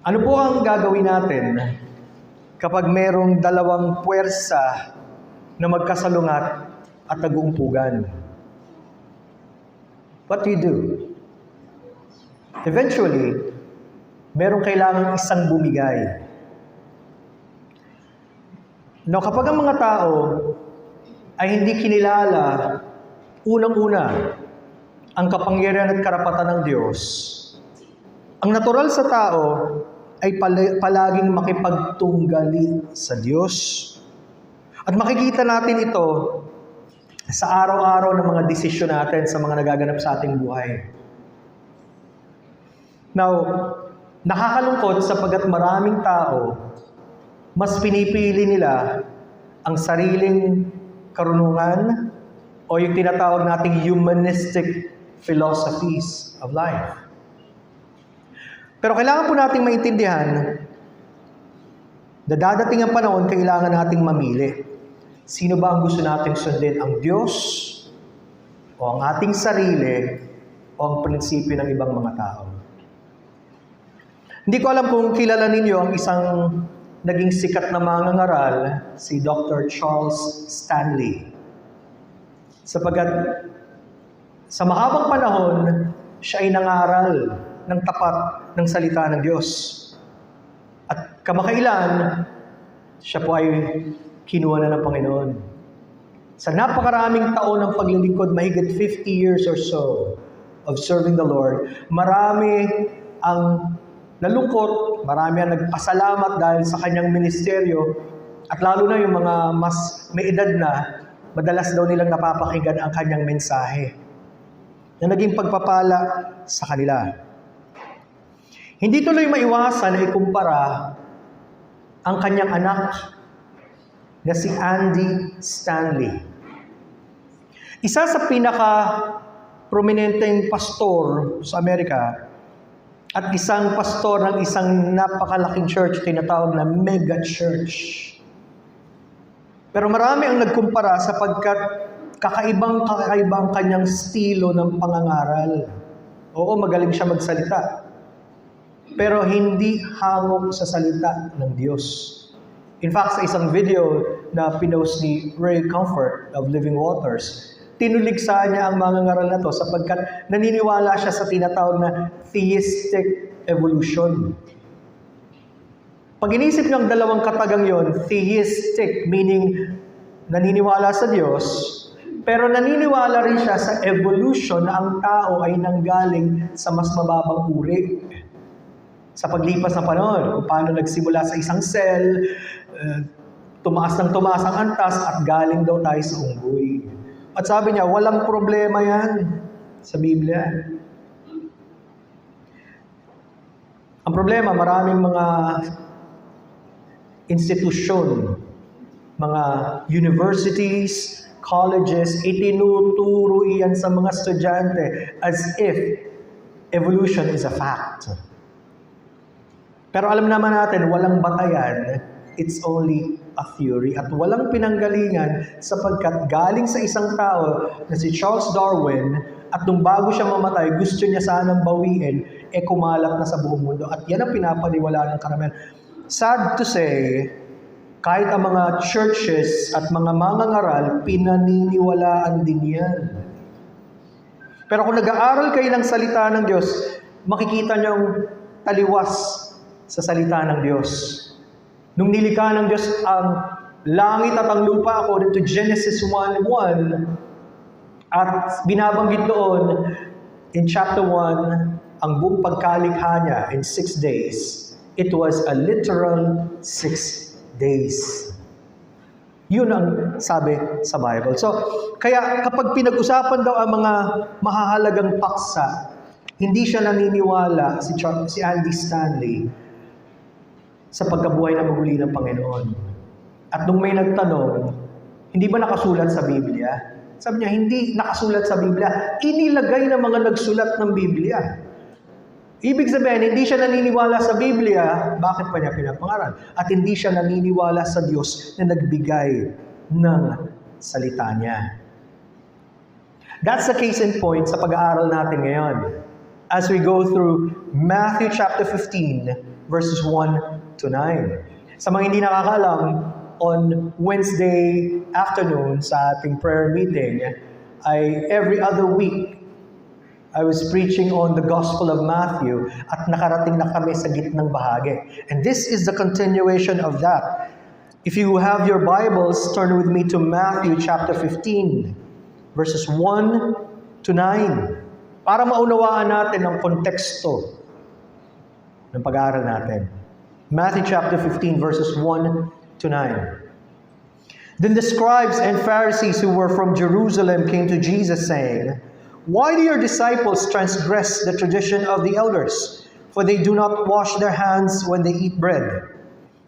Ano po ang gagawin natin kapag merong dalawang puwersa na magkasalungat at nag-uumpugan? What do you do? Eventually, merong kailangan isang bumigay. Now, kapag ang mga tao ay hindi kinilala, unang-una, ang kapangyarihan at karapatan ng Diyos, ang natural sa tao ay palaging makipagtunggali sa Diyos. At makikita natin ito sa araw-araw ng mga desisyon natin sa mga nagaganap sa ating buhay. Now, nakakalungkot sapagkat maraming tao, mas pinipili nila ang sariling karunungan o yung tinatawag nating humanistic philosophies of life. Pero kailangan po nating maintindihan na dadating ang panahon, kailangan nating mamili. Sino ba ang gusto nating sundin? Ang Diyos o ang ating sarili o ang prinsipyo ng ibang mga tao? Hindi ko alam kung kilala ninyo ang isang naging sikat na mangangaral, si Dr. Charles Stanley. Sapagkat sa mahabang panahon, siya ay nangaral ng tapat ng salita ng Diyos. At kamakailan, siya po ay kinuha na ng Panginoon. Sa napakaraming taon ng paglilingkod, mahigit 50 years or so of serving the Lord, marami ang nalungkot, marami ang nagpasalamat dahil sa kanyang ministeryo, at lalo na yung mga mas may edad na, madalas daw nilang napapakinggan ang kanyang mensahe na naging pagpapala sa kanila. Hindi tuloy maiwasan na ikumpara ang kanyang anak na si Andy Stanley. Isa sa pinaka-prominenteng pastor sa Amerika at isang pastor ng isang napakalaking church, tinatawag na mega church. Pero marami ang nagkumpara sapagkat kakaibang ang kanyang estilo ng pangangaral. Oo, magaling siya magsalita. Pero hindi hangok sa salita ng Diyos. In fact, sa isang video na pinost ni Ray Comfort of Living Waters, tinuligsa niya ang mga ngaral na to sapagkat naniniwala siya sa tinatawag na theistic evolution. Pag inisip niyo ang dalawang katagang yon, theistic meaning naniniwala sa Diyos, pero naniniwala rin siya sa evolution na ang tao ay nanggaling sa mas mababang uri. Sa paglipas ng panahon, kung paano nagsimula sa isang cell, tumaas ng tumaas ang antas at galing daw tayo sa unggoy. At sabi niya, walang problema yan sa Biblia. Ang problema, maraming mga institusyon, mga universities, colleges, itinuturo iyan sa mga estudyante as if evolution is a fact. Pero alam naman natin, walang batayan, it's only a theory. At walang pinanggalingan sapagkat galing sa isang tao na si Charles Darwin, at nung bago siya mamatay, gusto niya sanang bawiin, kumalat na sa buong mundo. At yan ang pinapaniwala ng karamihan. Sad to say, kahit ang mga churches at mga mangangaral, pinaniniwalaan din yan. Pero kung nag-aaral kayo ng salita ng Diyos, makikita niyong taliwas sa salita ng Diyos. Nung nilikha ng Diyos ang langit at ang lupa, according to Genesis 1:1, at binabanggit doon in chapter 1, ang buong pagkalikha niya in 6 days. It was a literal 6 days. Yun ang sabi sa Bible. So, kaya kapag pinag-usapan daw ang mga mahahalagang paksa, hindi siya naniniwala si Andy Stanley sa pagkabuhay na maguli ng Panginoon. At nung may nagtanong, hindi ba nakasulat sa Biblia? Sabi niya, hindi nakasulat sa Biblia. Inilagay ng mga nagsulat ng Biblia. Ibig sabihin, hindi siya naniniwala sa Biblia, bakit pa niya pinapangaral? At hindi siya naniniwala sa Diyos na nagbigay ng salita niya. That's the case in point sa pag-aaral natin ngayon. As we go through Matthew chapter 15, verses 1 to 9. Sa mga hindi nakakaalam, on Wednesday afternoon sa ating prayer meeting, every other week, I was preaching on the Gospel of Matthew at nakarating na kami sa gitnang bahagi. And this is the continuation of that. If you have your Bibles, turn with me to Matthew chapter 15, verses 1 to 9, para maunawaan natin ang konteksto ng pag-aaral natin. Matthew chapter 15, verses 1 to 9. Then the scribes and Pharisees who were from Jerusalem came to Jesus saying, "Why do your disciples transgress the tradition of the elders? For they do not wash their hands when they eat bread."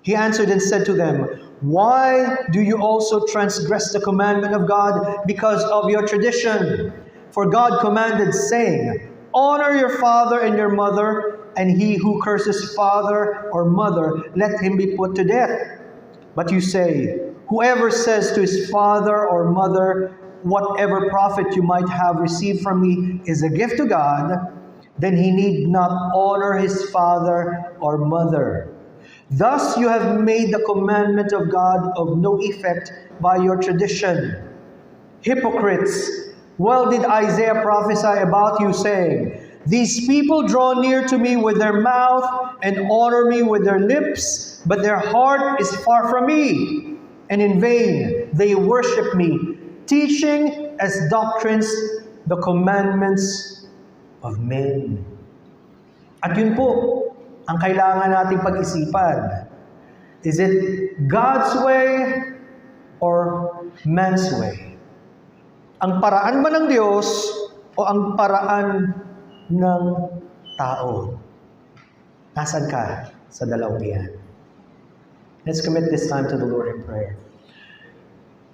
He answered and said to them, "Why do you also transgress the commandment of God because of your tradition? For God commanded, saying, 'Honor your father and your mother, and he who curses father or mother, let him be put to death.' But you say, 'Whoever says to his father or mother, whatever profit you might have received from me is a gift to God, then he need not honor his father or mother. Thus you have made the commandment of God of no effect by your tradition. Hypocrites, well did Isaiah prophesy about you, saying, 'These people draw near to me with their mouth and honor me with their lips, but their heart is far from me, and in vain they worship me, teaching as doctrines the commandments of men.'" At yun po ang kailangan nating pag-isipan. Is it God's way or man's way? Ang paraan ba ng Diyos o ang paraan ng tao? Nasaan ka sa dalawang iyan? Let's commit this time to the Lord in prayer.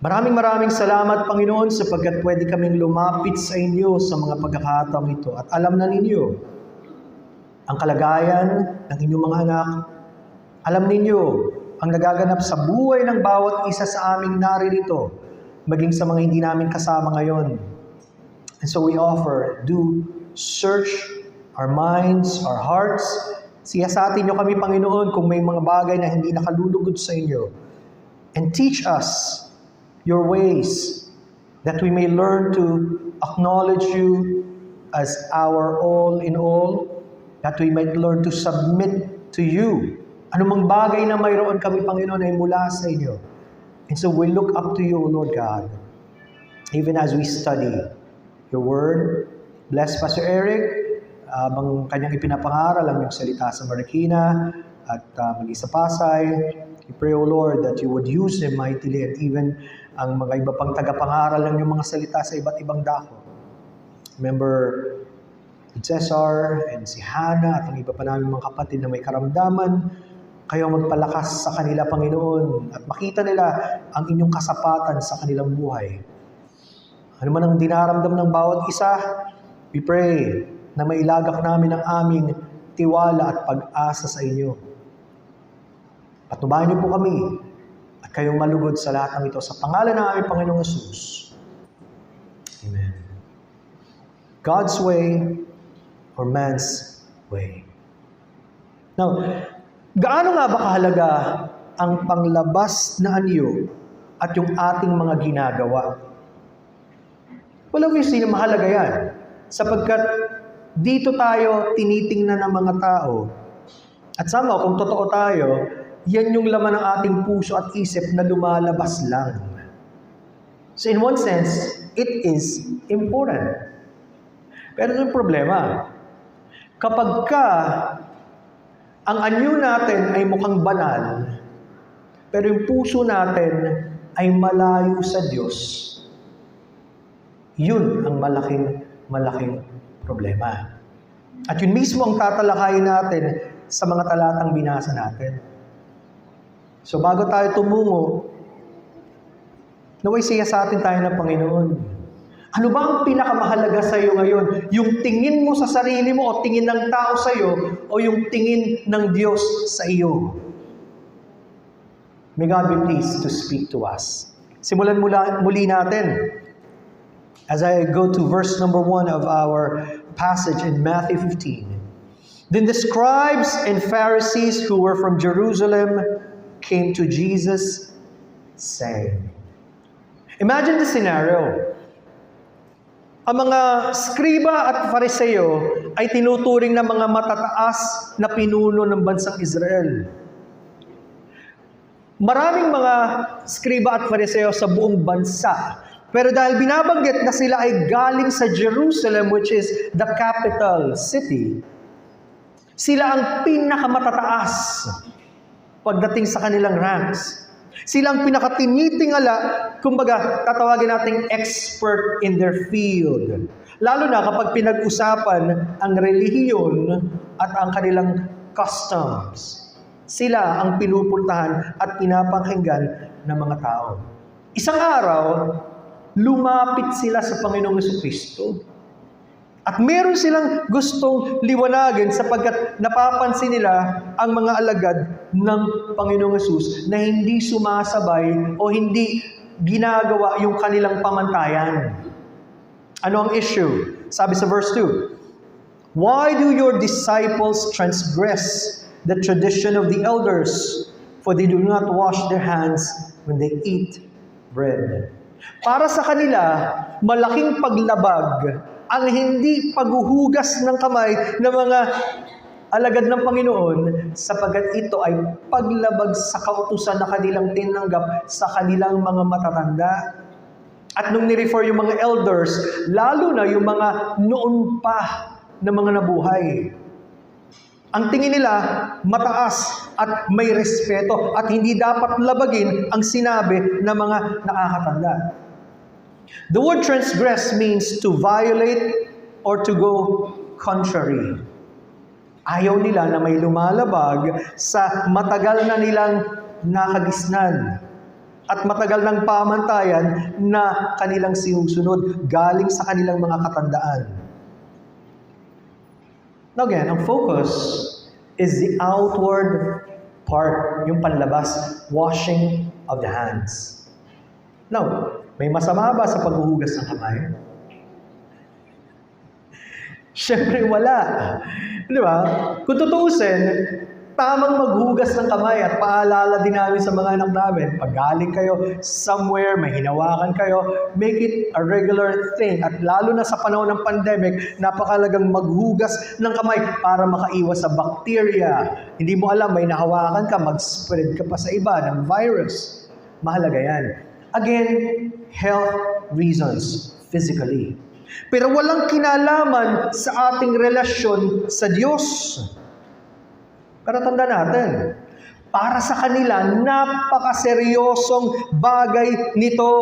Maraming salamat, Panginoon, sapagkat pwede kaming lumapit sa inyo sa mga pagkakataong ito. At alam na ninyo ang kalagayan ng inyong mga anak. Alam ninyo ang nagaganap sa buhay ng bawat isa sa aming naririto, maging sa mga hindi namin kasama ngayon. And so we offer, do search our minds, our hearts. Siyasatin nyo kami, Panginoon, kung may mga bagay na hindi nakalulugod sa inyo. And teach us your ways, that we may learn to acknowledge you as our all in all, that we might learn to submit to you. Anumang bagay na mayroon kami, Panginoon, ay mula sa inyo. And so we look up to you, Lord God, even as we study your word. Bless Pastor Eric, habang kanyang ipinapangaral ang iyong salita sa Marikina at maging sa Pasay. We pray, O Lord, that you would use him mightily, and even ang mga iba pang tagapangaral ng iyong mga salita sa iba't ibang dako. Remember Cesar and si Hannah at ang iba pa namin mga kapatid na may karamdaman. Kayo magpalakas sa kanila, Panginoon, at makita nila ang inyong kasapatan sa kanilang buhay. Ano man ang dinaramdam ng bawat isa, we pray na mailagak namin ang aming tiwala at pag-asa sa inyo. Patnubayan niyo po kami at kayong malugod sa lahat ng ito. Sa pangalan ng aming Panginoong Jesus. Amen. God's way or man's way. Now, gaano nga ba kahalaga ang panglabas na anyo at yung ating mga ginagawa? Well, obviously, mahalaga yan. Sapagkat dito tayo tinitingnan ng mga tao. At somehow, kung totoo tayo, yan yung laman ng ating puso at isip na lumalabas lang. So in one sense, it is important. Pero yung problema, kapag ang anyo natin ay mukhang banal, pero yung puso natin ay malayo sa Diyos, yun ang malaking problema. At yun mismo ang tatalakayin natin sa mga talatang binasa natin. So bago tayo tumungo, naway siyasatin tayo ng Panginoon. Ano ba ang pinakamahalaga sa iyo ngayon? Yung tingin mo sa sarili mo o tingin ng tao sa iyo o yung tingin ng Diyos sa iyo? May God be pleased to speak to us. Simulan muli natin. As I go to verse number 1 of our passage in Matthew 15. Then the scribes and Pharisees who were from Jerusalem came to Jesus, saying, imagine the scenario. Ang mga skriba at fariseo ay tinuturing na mga matataas na pinuno ng bansang Israel. Maraming mga skriba at fariseo sa buong bansa. Pero dahil binabanggit na sila ay galing sa Jerusalem, which is the capital city, sila ang pinakamatataas pagdating sa kanilang ranks. Sila ang pinakatinitingala, kumbaga tatawagin nating expert in their field. Lalo na kapag pinag-usapan ang relihiyon at ang kanilang customs. Sila ang pinupuntahan at pinapakinggan ng mga tao. Isang araw, lumapit sila sa Panginoong Jesucristo. At meron silang gustong liwanagin sapagkat napapansin nila ang mga alagad ng Panginoong Hesus na hindi sumasabay o hindi ginagawa yung kanilang pamantayan. Ano ang issue? Sabi sa verse 2, why do your disciples transgress the tradition of the elders, for they do not wash their hands when they eat bread? Para sa kanila, malaking paglabag ang hindi paghuhugas ng kamay ng mga alagad ng Panginoon sapagkat ito ay paglabag sa kautusan na kanilang tinanggap sa kanilang mga matatanda. At nung ni-refer yung mga elders, lalo na yung mga noon pa na mga nabuhay. Ang tingin nila mataas at may respeto at hindi dapat labagin ang sinabi ng mga nakakatanda. The word transgress means to violate or to go contrary. Ayaw nila na may lumalabag sa matagal na nilang nakagisnan at matagal ng pamantayan na kanilang sinusunod galing sa kanilang mga katandaan. Now again, ang focus is the outward part, yung panlabas, washing of the hands. Now, may masama ba sa paghuhugas ng kamay? Siyempre wala. Di ba? Kung tutuusin, tamang maghugas ng kamay at paalala din namin sa mga anak namin, pag galing kayo somewhere, may hinawakan kayo, make it a regular thing. At lalo na sa panahon ng pandemic, napakalagang maghugas ng kamay para makaiwas sa bacteria. Hindi mo alam, may nahawakan ka, mag-spread ka pa sa iba ng virus. Mahalaga yan. Again, health reasons, physically. Pero walang kinalaman sa ating relasyon sa Diyos. Pero tanda natin, para sa kanila, napakaseryosong bagay nito.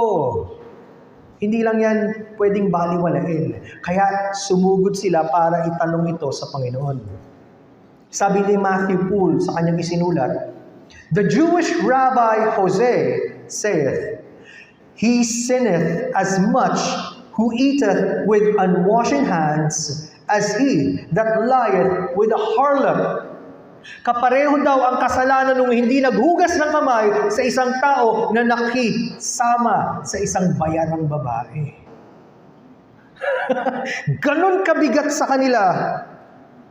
Hindi lang yan pwedeng baliwalain. Kaya sumugod sila para itanong ito sa Panginoon. Sabi ni Matthew Poole sa kanyang isinulat, the Jewish Rabbi Jose saith, he sinneth as much who eateth with unwashen hands as he that lieth with a harlot. Kapareho daw ang kasalanan nung hindi naghugas ng kamay sa isang tao na nakisama sa isang bayarang babae. Ganon kabigat sa kanila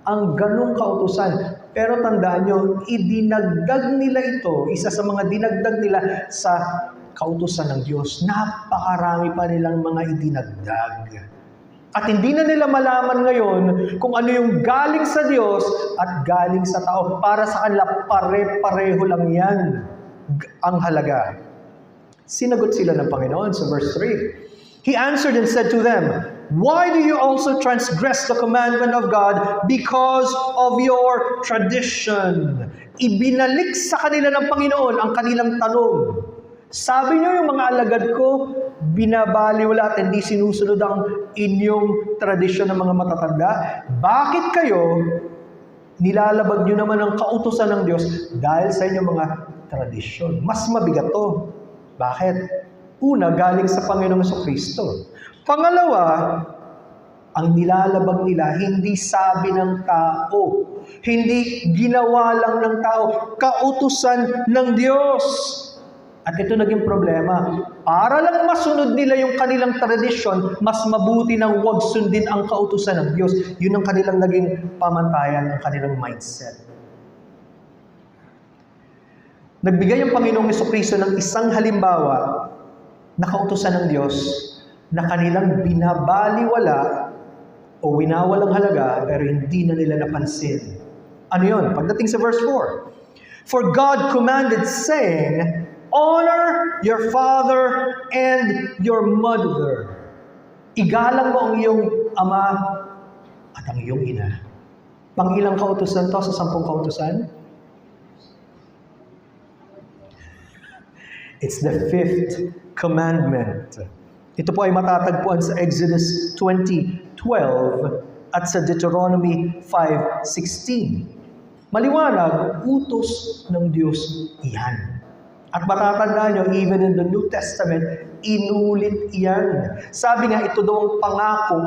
ang ganong kautusan. Pero tandaan nyo, idinagdag nila ito, isa sa mga dinagdag nila sa kautusan ng Diyos. Napakarami pa nilang mga idinagdag. At hindi na nila malaman ngayon kung ano yung galing sa Diyos at galing sa tao. Para sa kanila, pare-pareho lang yan ang halaga. Sinagot sila ng Panginoon sa verse 3. He answered and said to them, why do you also transgress the commandment of God because of your tradition? Ibinalik sa kanila ng Panginoon ang kanilang tanong. Sabi niyo yung mga alagad ko, binabaliwala at hindi sinusunod ang inyong tradisyon ng mga matatanda. Bakit kayo nilalabag niyo naman ang kautusan ng Diyos dahil sa inyong mga tradisyon? Mas mabigat to. Bakit? Una, galing sa Panginoong Jesucristo. Pangalawa, ang nilalabag nila, hindi sabi ng tao. Hindi ginawa lang ng tao. Kautusan ng Diyos. At ito naging problema. Para lang masunod nila yung kanilang tradisyon, mas mabuti nang huwag sundin ang kautusan ng Diyos. Yun ang kanilang naging pamantayan, ang kanilang mindset. Nagbigay ang Panginoong Jesucristo ng isang halimbawa na kautusan ng Diyos na kanilang binabaliwala o winawalang halaga pero hindi na nila napansin. Ano yun? Pagdating sa verse 4. For God commanded saying, honor your father and your mother. Igalang mo ang iyong ama at ang iyong ina. Pangilang kautusan to sa 10 kautusan? It's the 5th commandment. Ito po ay matatagpuan sa Exodus 20:12 at sa Deuteronomy 5:16. Maliwanag, utos ng Diyos iyan. At matatandaan nyo, even in the New Testament, inulit iyan. Sabi nga, ito daw ang pangako,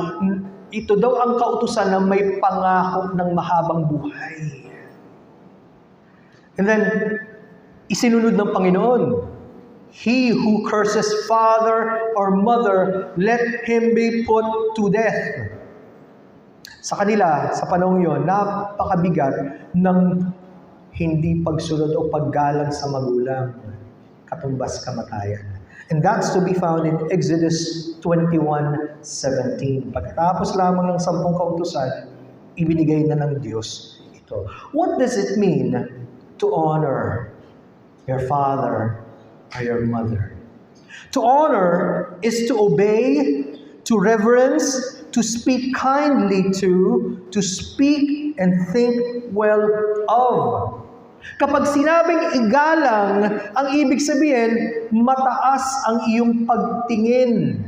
ito daw ang kautusan na may pangako ng mahabang buhay. And then, isinunod ng Panginoon, he who curses father or mother, let him be put to death. Sa kanila, sa panahon yon, napakabigat ng hindi pagsunod o paggalang sa magulang, katumbas kamatayan. And that's to be found in Exodus 21:17. Pagkatapos lamang ng 10 kautusan, ibinigay na ng Diyos ito. What does it mean to honor your father or your mother? To honor is to obey, to reverence, to speak kindly to speak and think well of. Kapag sinabing igalang, ang ibig sabihin, mataas ang iyong pagtingin.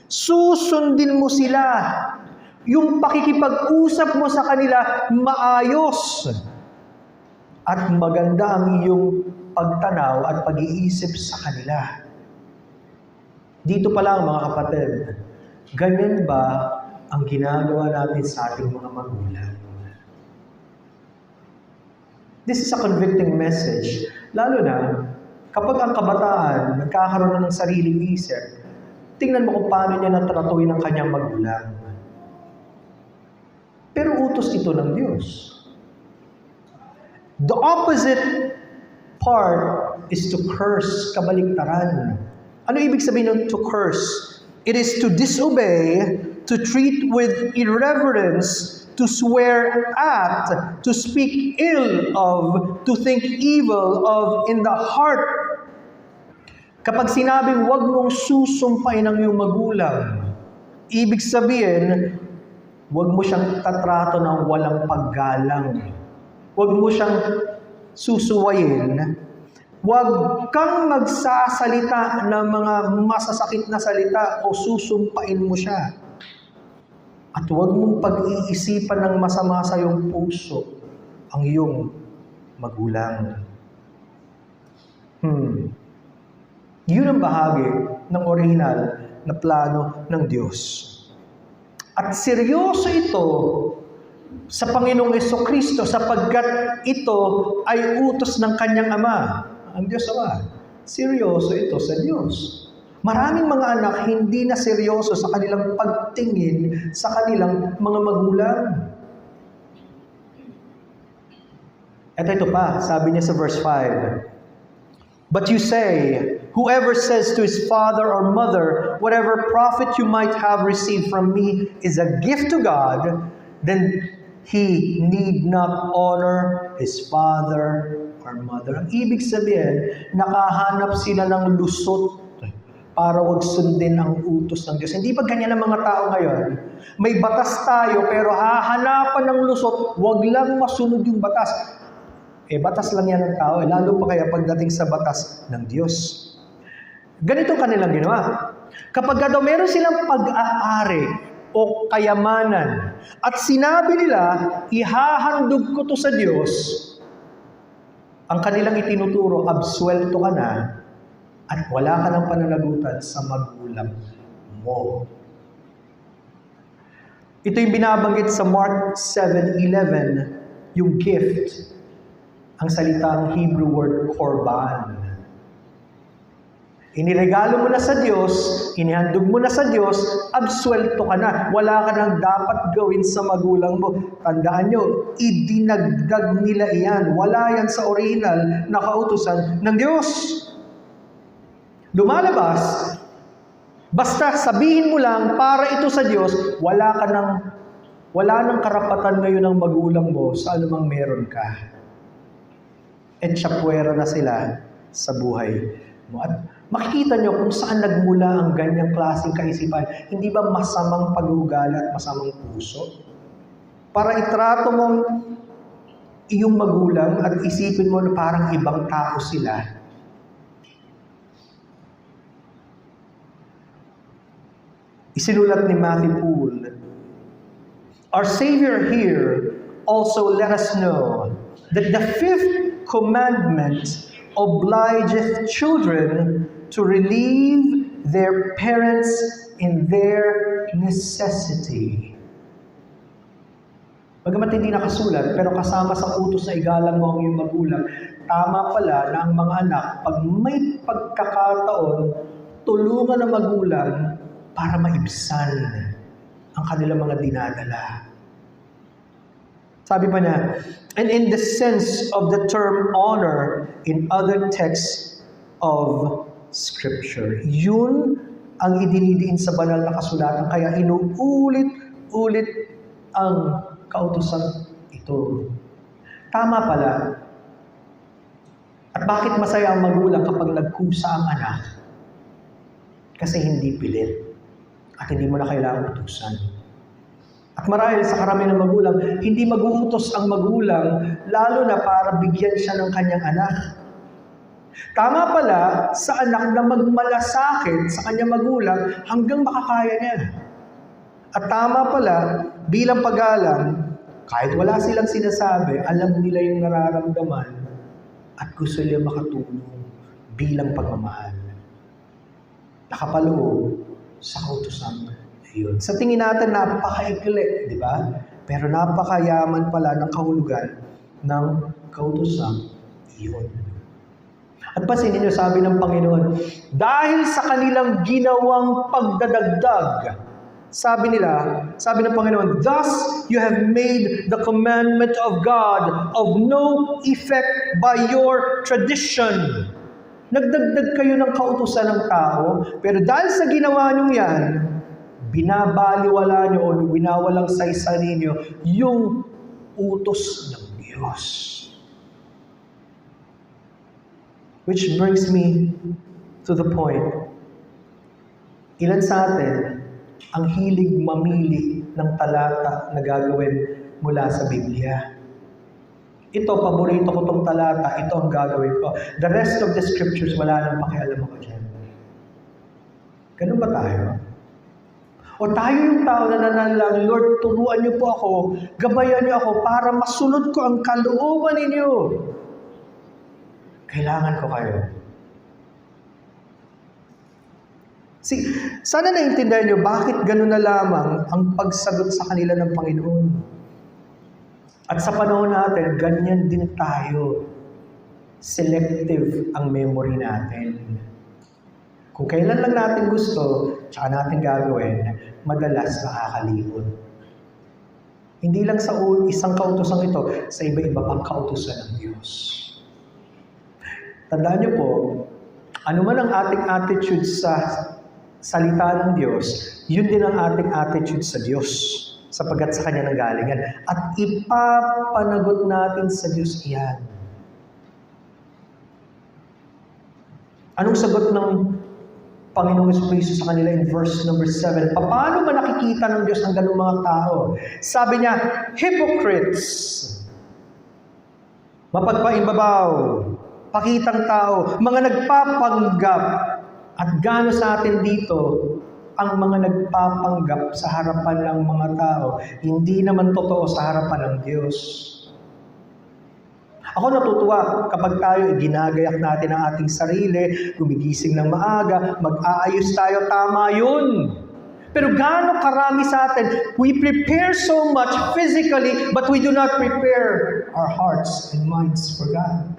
Susundin mo sila. Yung pakikipag-usap mo sa kanila, maayos. At maganda ang iyong pagtanaw at pag-iisip sa kanila. Dito pa lang mga kapatid, ganyan ba ang ginagawa natin sa ating mga magulang? This is a convicting message. Lalo na, kapag ang kabataan nagkakaroon na ng sariling isip, tingnan mo kung paano niya natratuin ang kanyang magulang. Pero utos ito ng Diyos. The opposite part is to curse, kabaligtaran. Ano ibig sabihin ng to curse? It is to disobey, to treat with irreverence, to swear at, to speak ill of, to think evil of in the heart. Kapag sinabing huwag mong susumpain ang iyong magulang, ibig sabihin, huwag mo siyang tatrato ng walang paggalang. Huwag mo siyang susuwayin. Huwag kang magsasalita ng mga masasakit na salita o susumpain mo siya. At huwag mong pag-iisipan ng masama sa iyong puso ang iyong magulang. Yun ang bahagi ng original na plano ng Diyos. At seryoso ito sa Panginoong Jesucristo sapagkat ito ay utos ng kanyang Ama, ang Diyos Ama. Seryoso ito sa Diyos. Maraming mga anak hindi na seryoso sa kanilang pagtingin sa kanilang mga magulang. At ito pa, sabi niya sa verse 5, but you say, whoever says to his father or mother, whatever profit you might have received from me is a gift to God, then he need not honor his father or mother. Ang ibig sabihin, nakahanap sila ng lusot para wag sundin ang utos ng Diyos. Hindi ba ganyan ang mga tao ngayon? May batas tayo pero hahanapan ng lusot, wag lang masunod yung batas. Batas lang yan ng tao. Lalo pa kaya pagdating sa batas ng Diyos. Ganito kanilang ginawa. Kapag daw meron silang pag-aari o kayamanan at sinabi nila, ihahandog ko to sa Diyos, ang kanilang itinuturo, absuelto ka na at wala ka ng pananagutan sa magulang mo. Ito yung binabanggit sa Mark 7:11, yung gift. Ang salitang Hebrew word korban. Iniregalo mo na sa Diyos, inihandog mo na sa Diyos, absuelto ka na. Wala ka nang dapat gawin sa magulang mo. Tandaan nyo, idinagdag nila iyan. Wala yan sa original na kautusan ng Diyos. Lumalabas, basta sabihin mo lang para ito sa Diyos, wala nang karapatan ngayon ng magulang mo sa anumang meron ka. At syapwera na sila sa buhay mo. At makikita nyo kung saan nagmula ang ganyang klaseng kaisipan. Hindi ba masamang pag-uugali at masamang puso? Para itrato mong iyong magulang at isipin mo na parang ibang tao sila. Isinulat ni Matthew Poole, our Savior here also let us know that the fifth commandment obligeth children to relieve their parents in their necessity. Bagamat hindi nakasulat, pero kasama sa utos na igalang mo ang iyong magulang, tama pala na ang mga anak, pag may pagkakataon, tulungan ang magulang para maibsan ang kanilang mga dinadala. Sabi pa niya, and in the sense of the term honor in other texts of Scripture. Yun ang idinidiin sa banal na kasulatan, kaya inuulit-ulit ang kautusan ito. Tama pala. At bakit masaya ang magulang kapag nagkusa ang anak? Kasi hindi pilit. At hindi mo na kailangang utusan. At marahil sa karamihan ng magulang, hindi mag-uutos ang magulang, lalo na para bigyan siya ng kanyang anak. Tama pala sa anak na magmalasakit sa kanyang magulang hanggang makakaya niya. At tama pala, bilang pag-alam, kahit wala silang sinasabi, alam nila yung nararamdaman at gusto nila makatulong bilang pagmamahal. Nakapaloob sa kautusan. Ayun. Sa tingin natin, napakaikli, di ba? Pero napakayaman pala ng kahulugan ng kautusan. Iyon. At pansinin niyo, sabi ng Panginoon, dahil sa kanilang ginawang pagdadagdag, sabi ng Panginoon, thus you have made the commandment of God of no effect by your tradition. Nagdagdag kayo ng kautusan ng tao, pero dahil sa ginawa niyo yan, binabaliwala niyo o winawalang saysay ninyo yung utos ng Diyos. Which brings me to the point. Ilan sa atin ang hilig mamili ng talata na gagawin mula sa Biblia? Ito, paborito ko tong talata, ito ang gagawin ko. The rest of the scriptures, wala nang pakialam ako dyan. Ganun ba tayo? O tayo yung tao na nanalangin, Lord, turuan niyo po ako, gabayan niyo ako para masunod ko ang kalooban ninyo. Kailangan ko kayo. Sana naintindihan niyo bakit ganun na lamang ang pagsagot sa kanila ng Panginoon. At sa panahon natin, ganyan din tayo. Selective ang memory natin. Kung kailan lang natin gusto, tsaka natin gagawin, madalas nakakalimot. Hindi lang sa isang kautusan ito, sa iba-iba pang kautusan ng Diyos. Tandaan niyo po, ano man ang ating attitude sa salita ng Diyos, yun din ang ating attitude sa Diyos, sapagkat sa Kanya nanggalingan. At ipapanagot natin sa Diyos iyan. Anong sagot ng Panginoong Jesucristo sa kanila in verse number 7? Paano ba nakikita ng Diyos ang ganung mga tao? Sabi niya, hypocrites, mapagpaimbabaw, pakitang tao, mga nagpapanggap. At gaano sa atin dito, ang mga nagpapanggap sa harapan ng mga tao, hindi naman totoo sa harapan ng Diyos. Ako natutuwa kapag tayo ginagayak natin ang ating sarili, gumigising ng maaga, mag-aayos tayo, tama yun. Pero gaano karami sa atin, we prepare so much physically, but we do not prepare our hearts and minds for God.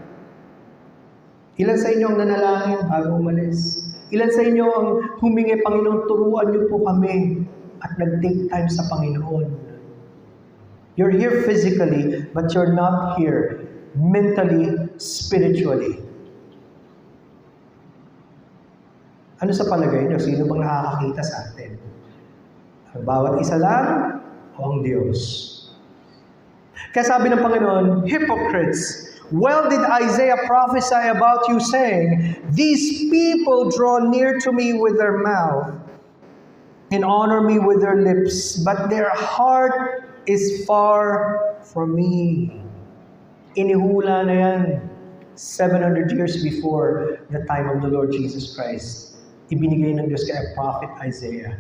Ilan sa inyo ang nanalangin bago umalis? Ilan sa inyo ang humingi, Panginoon, turuan niyo po kami at nag-take time sa Panginoon. You're here physically, but you're not here mentally, spiritually. Ano sa palagay niyo? Sino bang nakakakita sa atin? Ang bawat isa lang o ang Diyos? Kaya sabi ng Panginoon, hypocrites, well did Isaiah prophesy about you, saying, these people draw near to me with their mouth and honor me with their lips, but their heart is far from me. Inihula na yan 700 years before the time of the Lord Jesus Christ. Ibinigay ng Diyos kay Prophet Isaiah.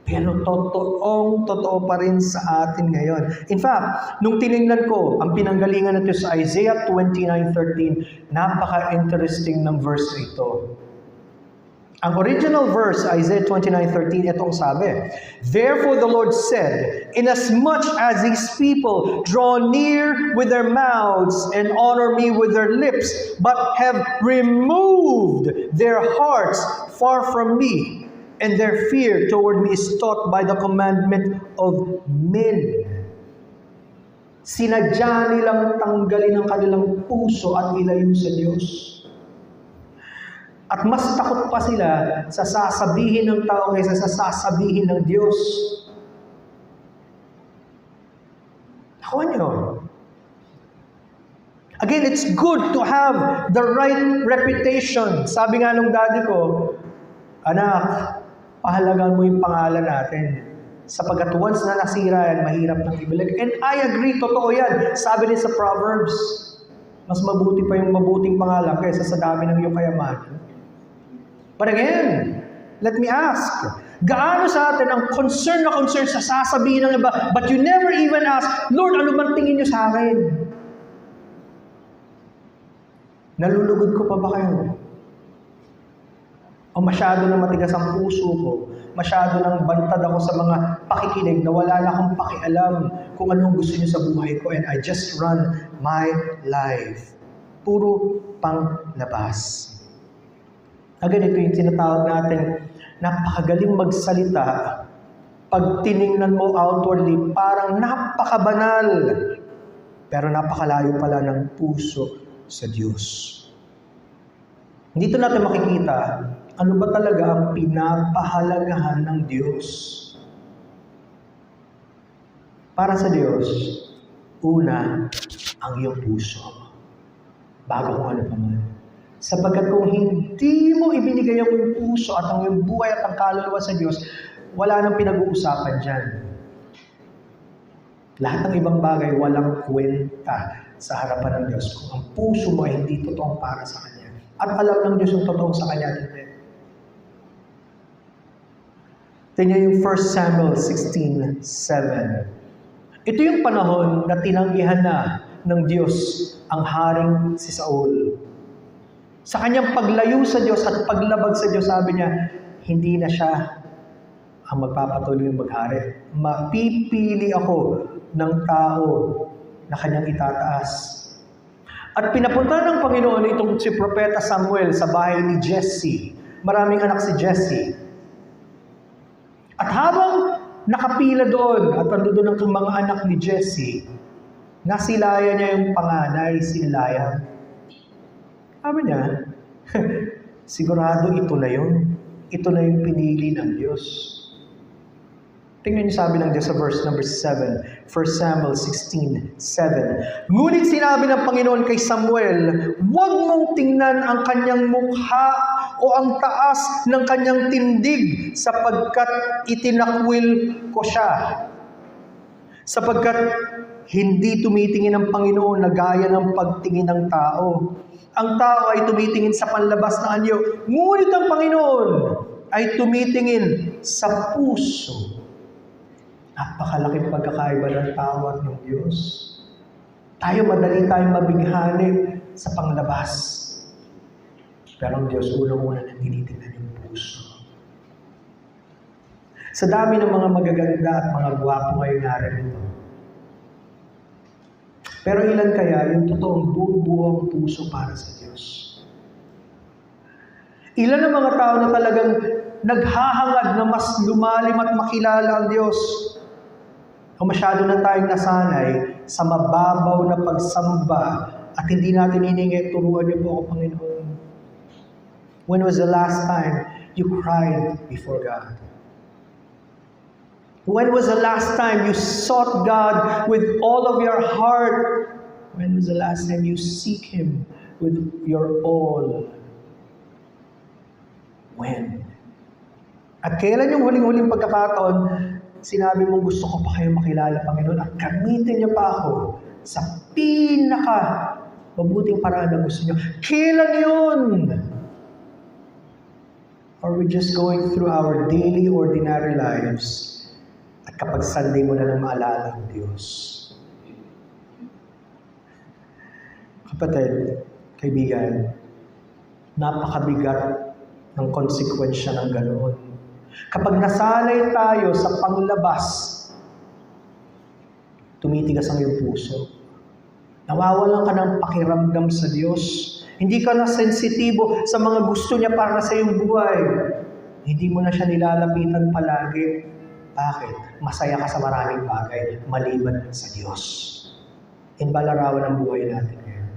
Pero totoo pa rin sa atin ngayon. In fact, nung tinignan ko, ang pinanggalingan natin sa Isaiah 29:13, napaka-interesting ng verse ito. Ang original verse, Isaiah 29:13, itong sabi, therefore the Lord said, inasmuch as these people draw near with their mouths and honor me with their lips, but have removed their hearts far from me, and their fear toward me is taught by the commandment of men. Sinadya nilang tanggalin ang kanilang puso at ilayo sa Diyos. At mas takot pa sila sa sasabihin ng tao kaysa sa sasabihin ng Diyos. Nakuha niyo? Again, it's good to have the right reputation. Sabi nga nung daddy ko, anak, pahalagaan mo yung pangalan natin. Sapagkat once na nasira yan, mahirap nang ibalik. And I agree, totoo yan. Sabi rin sa Proverbs, mas mabuti pa yung mabuting pangalan kaysa sa dami ng iyong kayamanan. But again, let me ask, gaano sa atin ang concern sa sasabihin ng iba, but you never even ask, Lord, ano bang tingin niyo sa akin? Nalulugod ko pa ba kayo? O masyado na matigas ang puso ko, masyado nang bantad ako sa mga pakikinig na wala na akong pakialam kung anong gusto niyo sa buhay ko, and I just run my life. Puro panglabas. Again, ito yung tinatawag natin, napakagaling magsalita. Pag tiningnan mo outwardly, parang napakabanal. Pero napakalayo pala ng puso sa Diyos. Dito natin makikita, ano ba talaga ang pinapahalagahan ng Diyos? Para sa Diyos, una, ang iyong puso. Bago kung ano pa man. Sapagkat kung hindi mo ibinigay ang iyong puso at ang iyong buhay at ang kaluluwa sa Diyos, wala nang pinag-uusapan dyan. Lahat ng ibang bagay, walang kwenta sa harapan ng Diyos kung ang puso mo ay hindi totoong para sa Kanya. At alam ng Diyos yung totoong sa Kanya at hindi. Tingnan yung 1 Samuel 16:7. Ito yung panahon na tinanggihan na ng Diyos ang haring si Saul. Sa kanyang paglayo sa Diyos at paglabag sa Diyos, sabi niya, hindi na siya ang magpapatuloy ng maghari. Mapipili ako ng tao na kanyang itataas. At pinapunta ng Panginoon itong si Propeta Samuel sa bahay ni Jesse. Maraming anak si Jesse. At habang nakapila doon at doon ang mga anak ni Jesse, nasilaya niya yung panganay, si Eliab. Sabi niya, sigurado ito na yun. Ito na yung pinili ng Diyos. Tingnan niyo sabi ng Diyos sa verse number 7, 1 Samuel 16:7. Ngunit sinabi ng Panginoon kay Samuel, huwag mong tingnan ang kanyang mukha o ang taas ng kanyang tindig sapagkat itinakwil ko siya. Sapagkat hindi tumitingin ang Panginoon na gaya ng pagtingin ng tao. Ang tao ay tumitingin sa panlabas na anyo, ngunit ang Panginoon ay tumitingin sa puso. Napakalaking pagkakaiba ng tao at ng Diyos. Tayo madali tayong mabighani sa panglabas. Pero ang Diyos unang-una na tinitingnan yung puso. Sa dami ng mga magaganda at mga gwapo ngayong narito. Pero ilan kaya yung totoong buong puso para sa Diyos? Ilan ang mga tao na talagang naghahangad na mas lumalim at makilala ang Diyos? O masyado na tayong nasanay sa mababaw na pagsamba at hindi natin hiningi, turuan niyo po ako, Panginoon. When was the last time you cried before God? When was the last time you sought God with all of your heart? When was the last time you seek Him with your all? When? At kailan yung huling-huling pagkakataon, sinabi mong gusto ko pa kayo makilala, Panginoon, at gamitin niyo pa ako sa mabuting paraan na gusto niyo. Kailan yun? Or we just going through our daily, ordinary lives, at kapag Sunday mo na lang maalala ang Diyos. Kapatid, kaibigan, napakabigat ng konsekwensya ng ganoon. Kapag nasanay tayo sa panglabas, tumitigas ang iyong puso. Nawawalan ka ng pakiramdam sa Diyos. Hindi ka na sensitibo sa mga gusto niya para sa iyong buhay. Hindi mo na siya nilalapitan palagi. Bakit? Masaya ka sa maraming bagay, maliban sa Diyos. Yan ba larawan ng buhay natin ngayon?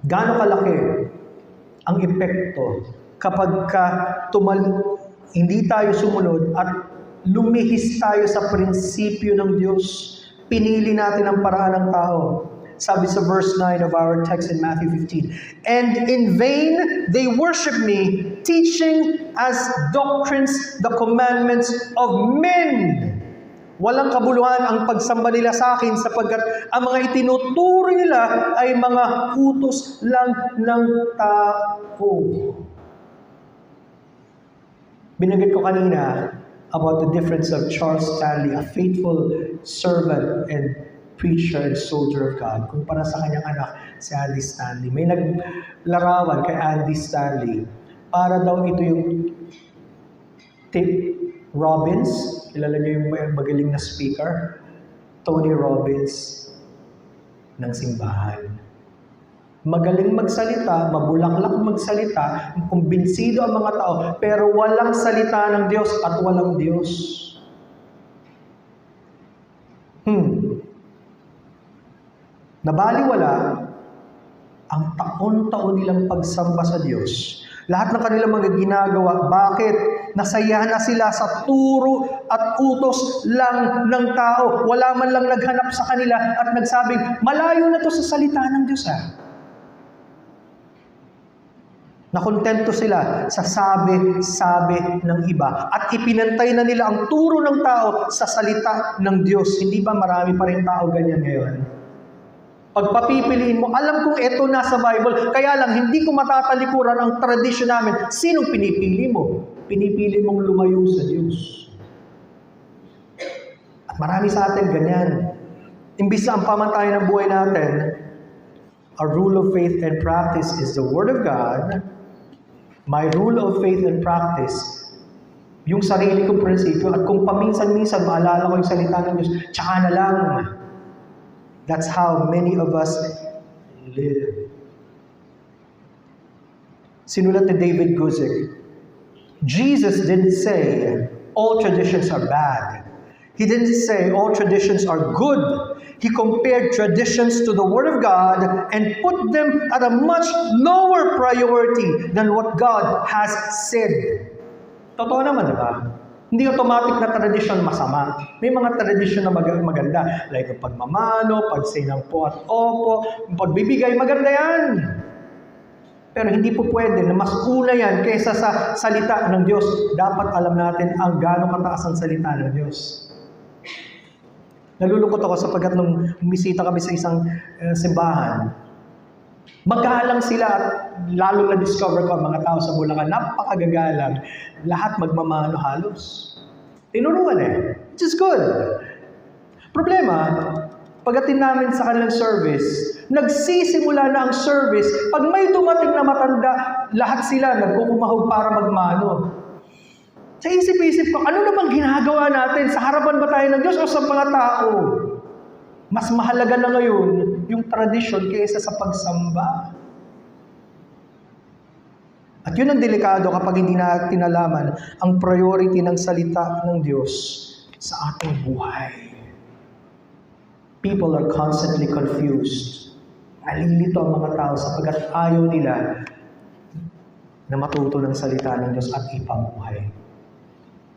Gaano kalaki ang epekto kapag hindi tayo sumunod at lumihis tayo sa prinsipyo ng Diyos. Pinili natin ang paraan ng tao. Sabi sa verse 9 of our text in Matthew 15, "And in vain they worship me, teaching as doctrines the commandments of men." Walang kabuluhan ang pagsamba nila sa akin sapagkat ang mga itinuturo nila ay mga utos lang ng tao. Binanggit ko kanina about the difference of Charles Stanley, a faithful servant and preacher and soldier of God, kumpara sa kanyang anak, si Andy Stanley. May naglarawan kay Andy Stanley. Para daw ito yung Tim Robbins, kilala niyo yung magaling na speaker, Tony Robbins ng simbahan. Magaling magsalita, mabulaklak magsalita, kumbinsido ang mga tao, pero walang salita ng Diyos at walang Diyos. Nabaliwala ang taon-taon nilang pagsamba sa Diyos. Lahat ng kanilang mga ginagawa, bakit? Nasaya na sila sa turo at utos lang ng tao. Wala man lang naghanap sa kanila at nagsabing, malayo na to sa salita ng Diyos. Nakontento sila sa sabi ng iba at ipinantay na nila ang turo ng tao sa salita ng Diyos. Hindi ba marami pa rin tao ganyan ngayon? Pagpapipiliin mo, alam kong ito nasa Bible, kaya lang hindi ko matatalikuran ang tradisyon namin. Sinong pinipili mo? Pinipili mong lumayo sa Diyos. At marami sa atin ganyan. Imbis na ang pamantayan ng buhay natin, our rule of faith and practice is the Word of God. My rule of faith and practice, yung sarili kong prinsipyo, at kung paminsan-minsan maalala ko yung salita ng Diyos, tsaka na lang. That's how many of us live. Sinulat ni David Guzik, Jesus didn't say all traditions are bad. He didn't say all traditions are good. He compared traditions to the Word of God and put them at a much lower priority than what God has said. Totoo naman, diba? Hindi automatic na tradisyon masama. May mga tradisyon na maganda. Like ang pagmamano, pagsay ng po at opo, pagbibigay, maganda yan. Pero hindi po pwede na mas una yan kaysa sa salita ng Diyos. Dapat alam natin ang gaano kataas ang salita ng Diyos. Nalulungkot ako sapagkat nung bumisita kami sa isang simbahan, magalang sila at lalo na-discover ko ang mga tao sa Bulacan, napakagagalang. Lahat magmamano halos. Tinuruan which is good. Problema, pagdating namin sa kanilang service, nagsisimula na ang service, pag may dumating na matanda, lahat sila nagkukumahog para magmano. Sa isip-isip ko, ano namang ginagawa natin? Sa harapan ba tayo ng Diyos o sa mga tao? Mas mahalaga na ngayon yung tradisyon kaysa sa pagsamba. At yun ang delikado kapag hindi natin nalaman ang priority ng salita ng Diyos sa ating buhay. People are constantly confused. Nalilito ang mga tao sapagkat ayaw nila na matuto ng salita ng Diyos at ipamuhay.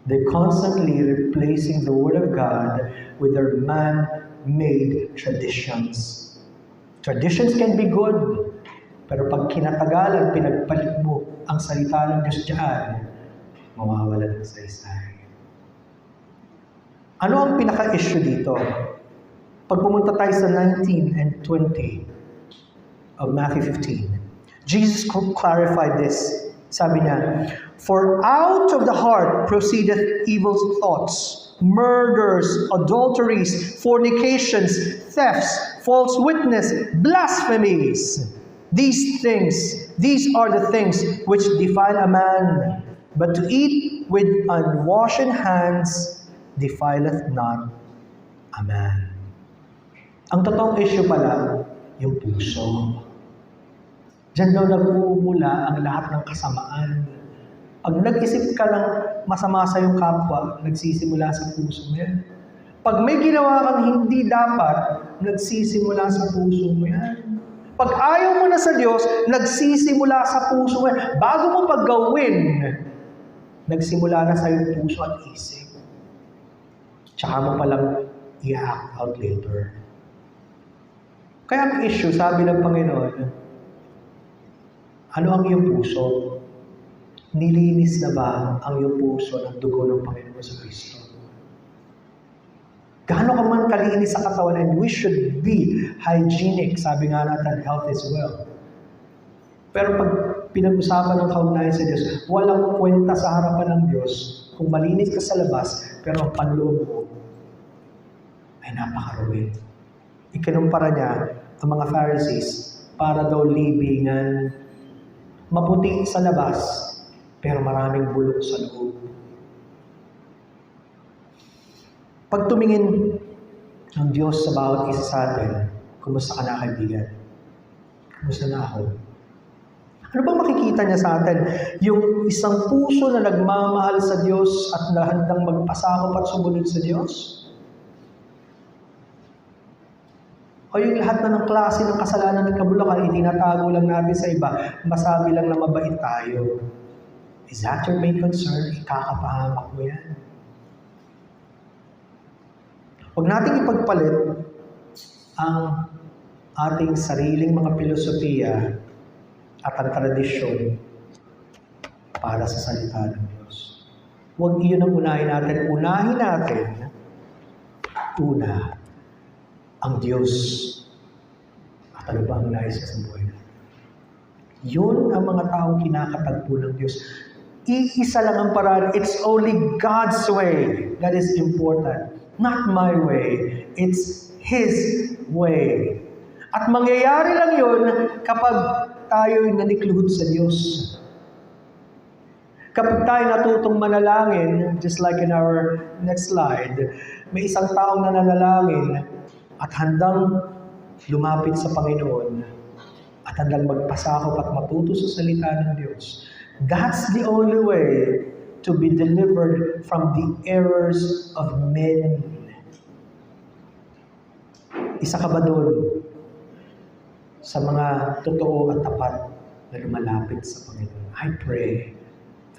They're constantly replacing the Word of God with their man-made traditions. Traditions can be good, pero pag kinatagalan, pinagpalit mo ang salita ng Diyos diyan, mawawala ng saysay. Ano ang pinaka-issue dito? Pag pumunta tayo sa 19 and 20 of Matthew 15, Jesus clarified this. Sabi niya, "For out of the heart proceedeth evil thoughts, murders, adulteries, fornications, thefts, false witness, blasphemies. These are the things which defile a man. But to eat with unwashen hands defileth not a man." Ang totoong issue pala, yung puso. Diyan daw nagmumula ang lahat ng kasamaan. Pag nag-isip ka ng masama sa iyong kapwa, nagsisimula sa puso mo yan. Pag may ginawa kang hindi dapat, nagsisimula sa puso mo yan. Pag ayaw mo na sa Diyos, nagsisimula sa puso mo yan. Bago mo paggawin, nagsimula na sa iyong puso at isip. Tsaka mo palang i-act out later. Kaya ang issue, sabi ng Panginoon, ano ang iyong puso? Nilinis na ba ang iyong puso ng dugo ng Panginoon sa Kristo? Gaano ka man kalinis sa katawan, and we should be hygienic. Sabi nga natin, health is wealth. Pero pag pinag-usapan ng kaugnayan sa Diyos, walang kwenta sa harapan ng Diyos kung malinis ka sa labas, pero ang panloob mo ay napakarumi. Ikinumpara niya ang mga Pharisees para daw libingan, maputi sa labas, pero maraming bulok sa loob. Pag tumingin ang Diyos sa bawat isa sa atin, kumusta ka na, kaibigan? Kumusta na ako? Ano bang makikita niya sa atin? Yung isang puso na nagmamahal sa Diyos at handang magpasakop at sumunod sa Diyos? O yung lahat na ng klase ng kasalanan ng kabulakan, itinatago lang natin sa iba, masabi lang na mabait tayo. Is that your main concern? Ikakapahamak mo yan. Huwag nating ipagpalit ang ating sariling mga filosofiya at ang tradisyon para sa salita ng Diyos. Huwag iyon ang unahin natin. Unahin natin, una, ang Diyos. At ano ba ang nais sa buhay natin? Yun ang mga taong kinakatagpo ng Diyos. Iisa lang ang paraan. It's only God's way that is important. Not my way. It's His way. At mangyayari lang yun kapag tayo'y nanikluhod sa Diyos. Kapag tayo natutong manalangin, just like in our next slide, may isang taong nananalangin at handang lumapit sa Panginoon at handang magpasakop at matuto sa salita ng Diyos. That's the only way to be delivered from the errors of men. Isa ka ba doon sa mga totoo at tapat na lumalapit sa Panginoon? I pray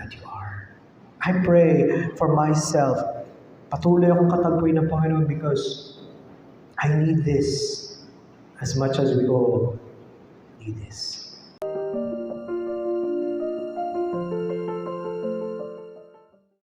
that you are. I pray for myself. Patuloy akong katagpuin ng Panginoon because I need this as much as we all need this.